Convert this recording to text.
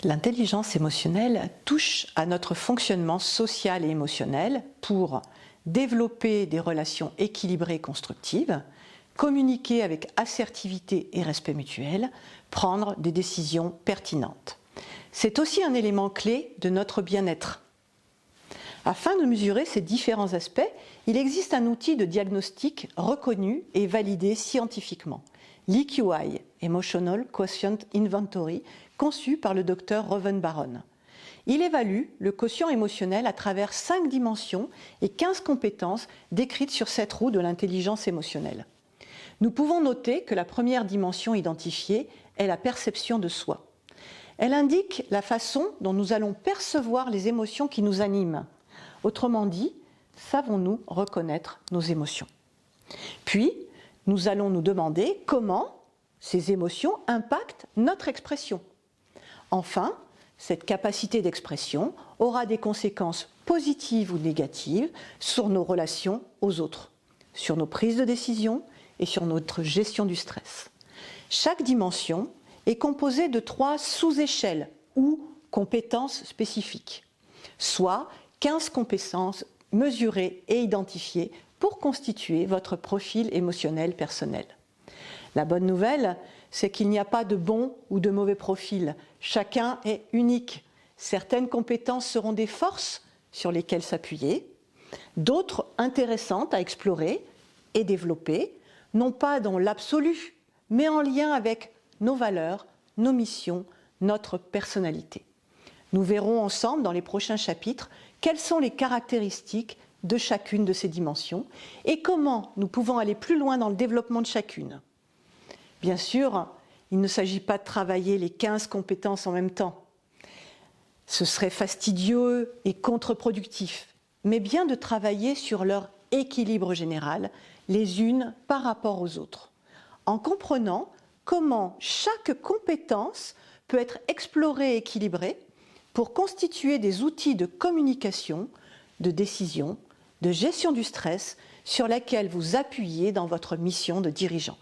L'intelligence émotionnelle touche à notre fonctionnement social et émotionnel pour développer des relations équilibrées et constructives, communiquer avec assertivité et respect mutuel, prendre des décisions pertinentes. C'est aussi un élément clé de notre bien-être. Afin de mesurer ces différents aspects, il existe un outil de diagnostic reconnu et validé scientifiquement, l'EQI, Emotional Quotient Inventory, conçu par le docteur Reuven Baron. Il évalue le quotient émotionnel à travers 5 dimensions et 15 compétences décrites sur cette roue de l'intelligence émotionnelle. Nous pouvons noter que la première dimension identifiée est la perception de soi. Elle indique la façon dont nous allons percevoir les émotions qui nous animent. Autrement dit, savons-nous reconnaître nos émotions? Puis, nous allons nous demander comment ces émotions impactent notre expression. Enfin, cette capacité d'expression aura des conséquences positives ou négatives sur nos relations aux autres, sur nos prises de décision et sur notre gestion du stress. Chaque dimension est composée de 3 sous-échelles ou compétences spécifiques, soit 15 compétences mesurées et identifiées pour constituer votre profil émotionnel personnel. La bonne nouvelle, c'est qu'il n'y a pas de bon ou de mauvais profil. Chacun est unique. Certaines compétences seront des forces sur lesquelles s'appuyer, d'autres intéressantes à explorer et développer, non pas dans l'absolu, mais en lien avec nos valeurs, nos missions, notre personnalité. Nous verrons ensemble dans les prochains chapitres quelles sont les caractéristiques de chacune de ces dimensions et comment nous pouvons aller plus loin dans le développement de chacune. Bien sûr, il ne s'agit pas de travailler les 15 compétences en même temps. Ce serait fastidieux et contre-productif, mais bien de travailler sur leur équilibre général, les unes par rapport aux autres, en comprenant comment chaque compétence peut être explorée et équilibrée pour constituer des outils de communication, de décision, de gestion du stress sur laquelle vous appuyez dans votre mission de dirigeant.